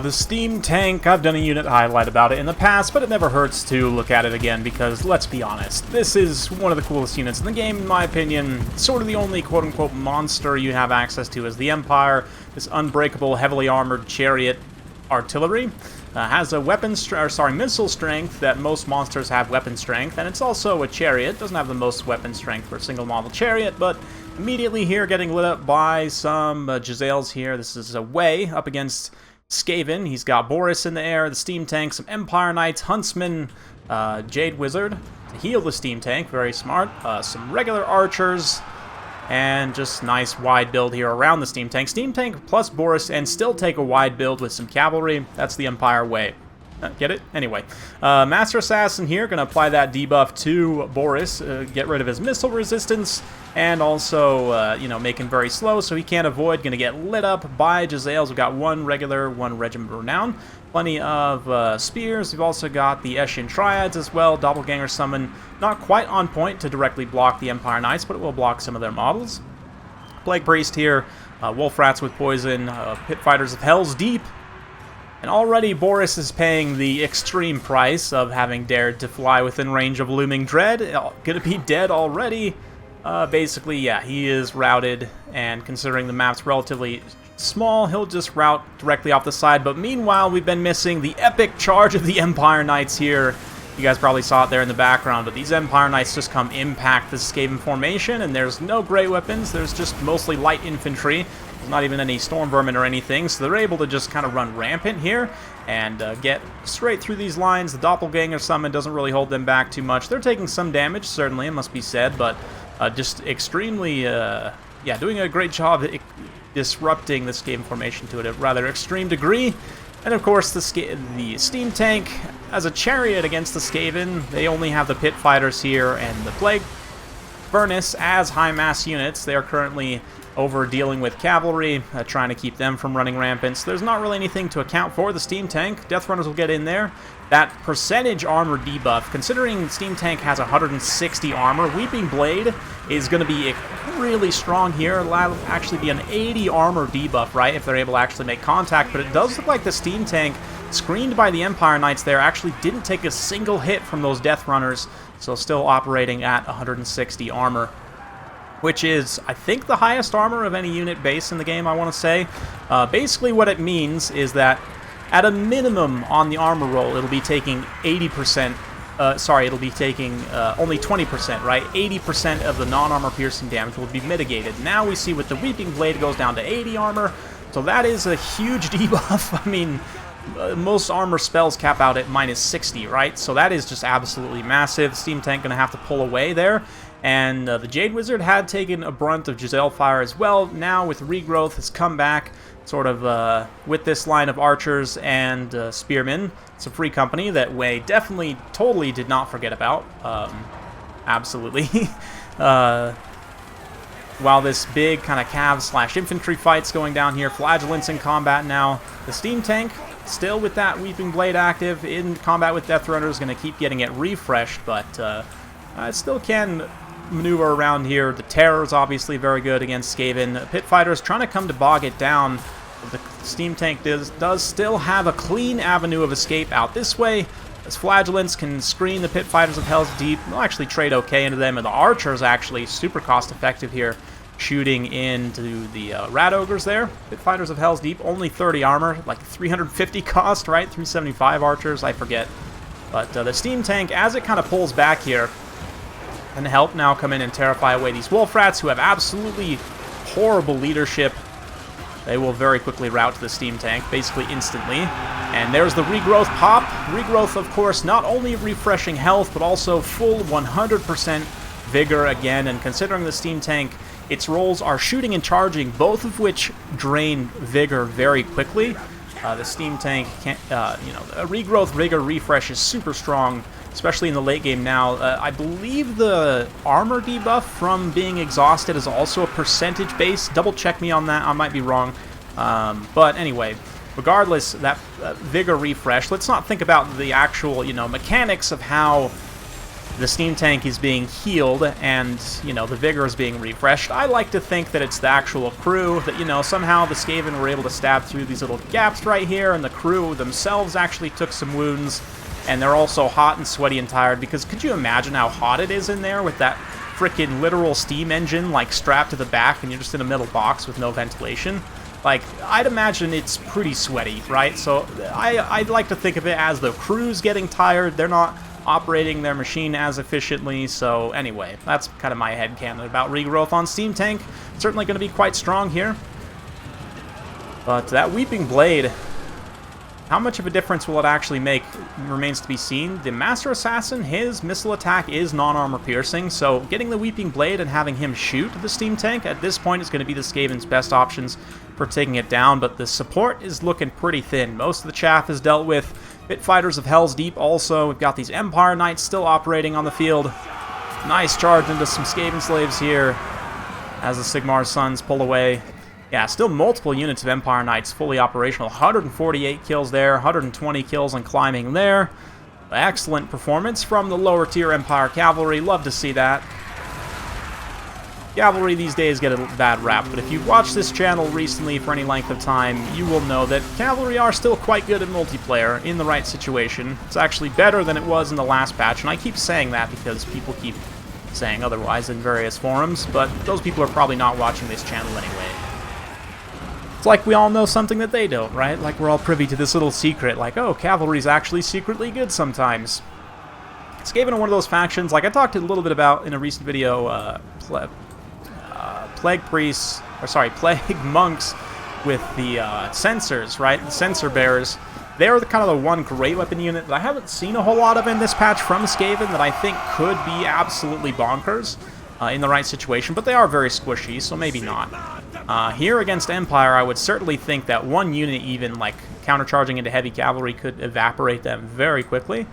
The Steam Tank, I've done a unit highlight about it in the past, but it never hurts to look at it again because, let's be honest, this is one of the coolest units in the game, in my opinion. Sort of the only quote-unquote monster you have access to is the Empire, this unbreakable, heavily armored chariot artillery. Has a missile strength that most monsters have weapon strength, and it's also a chariot. Doesn't have the most weapon strength for a single model chariot, but immediately here getting lit up by some Giselles here. This is a way up against Skaven. He's got Boris in the air, the Steam Tank, some Empire Knights, Huntsman, Jade Wizard to heal the Steam Tank, very smart. Some regular archers, and just nice wide build here around the Steam Tank. Steam Tank plus Boris, and still take a wide build with some cavalry. That's the Empire way. Get it? Anyway. Master Assassin here, going to apply that debuff to Boris, get rid of his missile resistance, and also, you know, make him very slow so he can't avoid. Going to get lit up by Giselles. We've got one regular, one Regiment of Renown. Plenty of spears. We've also got the Eshin Triads as well. Doppelganger Summon, not quite on point to directly block the Empire Knights, but it will block some of their models. Plague Priest here, Wolf Rats with Poison, Pit Fighters of Hell's Deep. And already Boris is paying the extreme price of having dared to fly within range of Looming Dread. Gonna be dead already. Basically, yeah, he is routed, and considering the map's relatively small, he'll just route directly off the side. But meanwhile, we've been missing the epic charge of the Empire Knights here. You guys probably saw it there in the background, but these Empire Knights just come impact the Skaven formation, and there's no great weapons. There's just mostly light infantry. There's not even any Storm Vermin or anything, so they're able to just kind of run rampant here and get straight through these lines. The Doppelganger Summon doesn't really hold them back too much. They're taking some damage, certainly, it must be said, but just extremely, yeah, doing a great job disrupting the Skaven formation to a rather extreme degree. And of course, the Steam Tank, as a chariot against the Skaven, they only have the Pit Fighters here and the Plague Furnace as high mass units. They are currently over dealing with Cavalry, trying to keep them from running rampant. So there's not really anything to account for. The Steam Tank, Death Runners will get in there. That percentage armor debuff, considering Steam Tank has 160 armor, Weeping Blade is going to be really strong here. It'll actually be an 80 armor debuff, right, if they're able to actually make contact. But it does look like the Steam Tank, screened by the Empire Knights there, actually didn't take a single hit from those Death Runners, so still operating at 160 armor, which is, I think, the highest armor of any unit base in the game, I want to say. Basically what it means is that at a minimum on the armor roll, it'll be taking 80%, it'll be taking only 20%, right? 80% of the non-armor piercing damage will be mitigated. Now we see with the Weeping Blade, it goes down to 80 armor, so that is a huge debuff. I mean, most armor spells cap out at minus 60, right? So that is just absolutely massive. Steam Tank gonna have to pull away there. And the Jade Wizard had taken a brunt of Giselle fire as well. Now with Regrowth has come back, sort of with this line of archers and spearmen. It's a free company that Wei definitely, totally did not forget about. Absolutely. While this big kind of cav/infantry fight's going down here, Flagellant's in combat now. The Steam Tank, still with that Weeping Blade active, in combat with Death Runner, is going to keep getting it refreshed, but it still can maneuver around here. The Terror's obviously very good against Skaven. Pit Fighters trying to come to bog it down. The Steam Tank does still have a clean avenue of escape out this way, as Flagellants can screen the Pit Fighters of Hell's Deep. They'll actually trade okay into them, and the Archer's actually super cost effective here, shooting into the Rat Ogres there. Pit Fighters of Hell's Deep, only 30 armor, like 350 cost, right? 375 Archers, I forget. But the Steam Tank, as it kind of pulls back here, and help now come in and terrify away these Wolf Rats, who have absolutely horrible leadership. They will very quickly rout to the Steam Tank, basically instantly. And there's the Regrowth pop. Regrowth, of course, not only refreshing health, but also full 100% vigor again. And considering the Steam Tank, its rolls are shooting and charging, both of which drain vigor very quickly. The Steam Tank, can't, you know, a Regrowth vigor refresh is super strong, especially in the late game now. I believe the armor debuff from being exhausted is also a percentage base. Double check me on that, I might be wrong. But anyway, regardless, that vigor refresh, let's not think about the actual, you know, mechanics of how the steam tank is being healed and, you know, the vigor is being refreshed. I like to think that it's the actual crew, that, you know, somehow the Skaven were able to stab through these little gaps right here, and the crew themselves actually took some wounds, and they're also hot and sweaty and tired, because could you imagine how hot it is in there with that frickin' literal steam engine, like, strapped to the back, and you're just in a metal box with no ventilation? Like, I'd imagine it's pretty sweaty, right? So I'd like to think of it as the crew's getting tired, they're not operating their machine as efficiently. So anyway, that's kind of my headcanon about Regrowth on Steam Tank. Certainly going to be quite strong here. But that Weeping Blade, how much of a difference will it actually make remains to be seen. The Master Assassin, his missile attack is non-armor piercing, so getting the Weeping Blade and having him shoot the Steam Tank at this point is going to be the Skaven's best options for taking it down, but the support is looking pretty thin. Most of the chaff is dealt with. Pit Fighters of Hell's Deep also. We've got these Empire Knights still operating on the field. Nice charge into some Skaven slaves here as the Sigmar's sons pull away. Yeah, still multiple units of Empire Knights fully operational. 148 kills there, 120 kills on climbing there. Excellent performance from the lower tier Empire Cavalry. Love to see that. Cavalry these days get a bad rap, but if you've watched this channel recently for any length of time, you will know that Cavalry are still quite good at multiplayer in the right situation. It's actually better than it was in the last patch, and I keep saying that because people keep saying otherwise in various forums, but those people are probably not watching this channel anyway. It's like we all know something that they don't, right? Like we're all privy to this little secret, like, oh, Cavalry's actually secretly good sometimes. Skaven are one of those factions, like I talked a little bit about in a recent video, Plague Priests, or sorry, Plague Monks with the Censors, right? The Censor Bearers. They're kind of the one great weapon unit that I haven't seen a whole lot of in this patch from Skaven that I think could be absolutely bonkers in the right situation, but they are very squishy, so maybe not. Here against Empire, I would certainly think that one unit even, like, countercharging into heavy cavalry could evaporate them very quickly.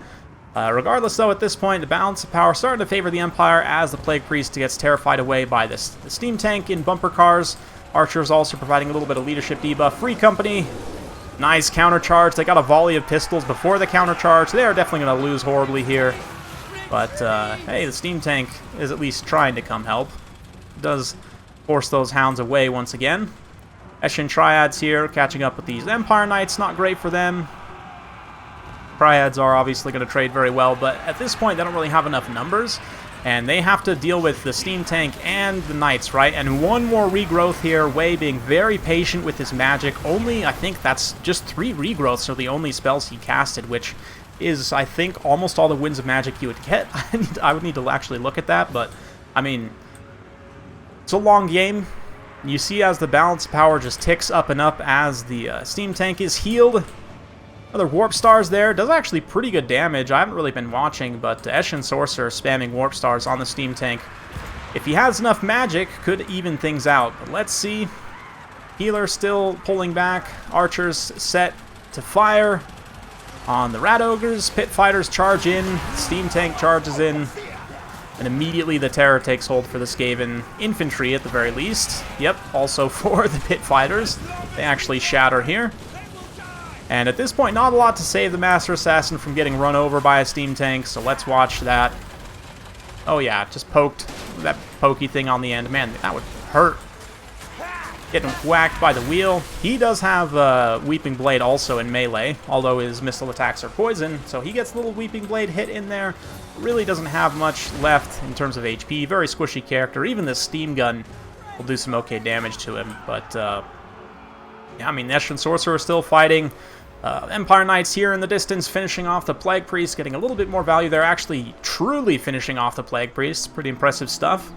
Regardless, though, at this point, the balance of power starting to favor the Empire as the Plague Priest gets terrified away by the Steam Tank in bumper cars. Archers also providing a little bit of leadership debuff. Free Company, nice countercharge. They got a volley of pistols before the countercharge. They are definitely going to lose horribly here. But, hey, the Steam Tank is at least trying to come help. It does force those hounds away once again. Eshin Triads here, catching up with these Empire Knights. Not great for them. Triads are obviously going to trade very well, but at this point they don't really have enough numbers, and they have to deal with the Steam Tank and the Knights, right? And one more Regrowth here, Wei being very patient with his magic. Only, I think that's just 3 Regrowths are the only spells he casted, which is, I think, almost all the Winds of Magic you would get. I would need to actually look at that, but, I mean, it's a long game. You see as the balance power just ticks up and up as the Steam Tank is healed. Another Warp Stars there. Does actually pretty good damage. I haven't really been watching, but Eshin Sorcerer spamming Warp Stars on the Steam Tank. If he has enough magic, could even things out. But let's see. Healer still pulling back. Archers set to fire on the Rat Ogres. Pit Fighters charge in. Steam Tank charges in. And immediately the terror takes hold for the Skaven infantry at the very least. Yep, also for the Pit Fighters. They actually shatter here. And at this point, not a lot to save the Master Assassin from getting run over by a Steam Tank, so let's watch that. Oh yeah, just poked that pokey thing on the end. Man, that would hurt. Getting whacked by the wheel. He does have Weeping Blade also in melee, although his missile attacks are poison, so he gets a little Weeping Blade hit in there. Really doesn't have much left in terms of HP. Very squishy character. Even the Steam Gun will do some okay damage to him, but yeah, I mean, Eshin Sorcerer is still fighting. Empire Knights here in the distance, finishing off the Plague Priest, getting a little bit more value there, actually truly finishing off the Plague Priest. Pretty impressive stuff.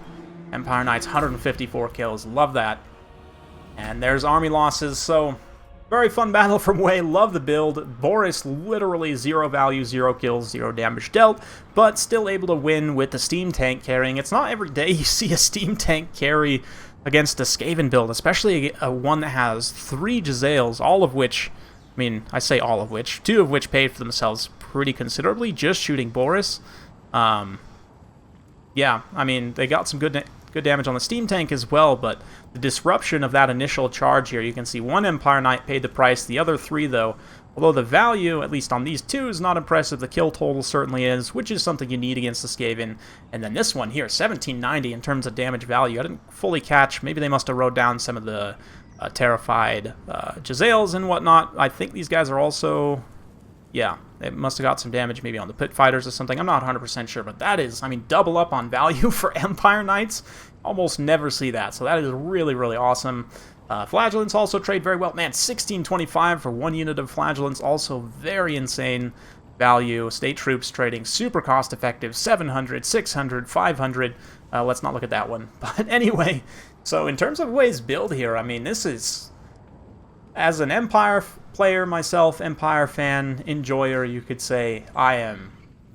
Empire Knights, 154 kills, love that. And there's army losses, so very fun battle from Wei, love the build. Boris, literally 0 value, 0 kills, 0 damage dealt, but still able to win with the Steam Tank carrying. It's not every day you see a Steam Tank carry against a Skaven build, especially one that has 3 Jezzails, all of which, I mean, I say all of which, 2 of which paid for themselves pretty considerably, just shooting Boris. Yeah, I mean, they got some good damage on the Steam Tank as well, but the disruption of that initial charge here, you can see 1 Empire Knight paid the price, the other 3, though, Although the value, at least on these two, is not impressive, the kill total certainly is, which is something you need against the Skaven. And then this one here, 1790 in terms of damage value. I didn't fully catch. Maybe they must have wrote down some of the terrified Jezzails and whatnot. I think these guys are also... Yeah, they must have got some damage maybe on the Pit Fighters or something. I'm not 100% sure, but that is, I mean, double up on value for Empire Knights. Almost never see that, so that is really, really awesome. Flagellants also trade very well. Man, 1625 for one unit of Flagellants, also very insane value. State Troops trading super cost-effective, 700, 600, 500. Let's not look at that one. But anyway, so in terms of ways build here, I mean, this is... As an Empire player myself, Empire fan, enjoyer, you could say, I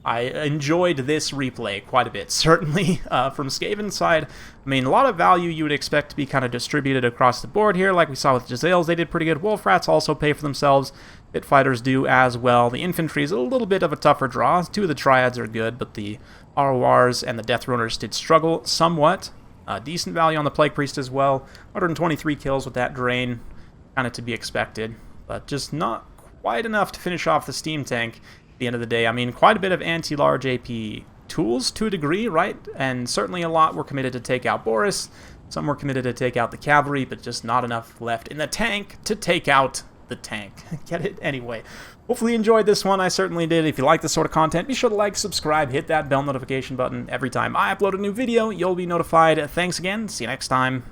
enjoyed this replay quite a bit, certainly. From Skaven's side, I mean, a lot of value you would expect to be kind of distributed across the board here, like we saw with Jezzails, they did pretty good. Wolf Rats also pay for themselves. Pit Fighters do as well. The Infantry is a little bit of a tougher draw. Two of the Triads are good, but the RORs and the Death Runners did struggle somewhat. Decent value on the Plague Priest as well. 123 kills with that drain. Kind of to be expected, but just not quite enough to finish off the Steam Tank at the end of the day. I mean, quite a bit of anti-large AP tools to a degree, right? And certainly a lot were committed to take out Boris. Some were committed to take out the Cavalry, but just not enough left in the tank to take out the tank. Get it? Anyway, hopefully you enjoyed this one. I certainly did. If you like this sort of content, be sure to like, subscribe, hit that bell notification button. Every time I upload a new video, you'll be notified. Thanks again. See you next time.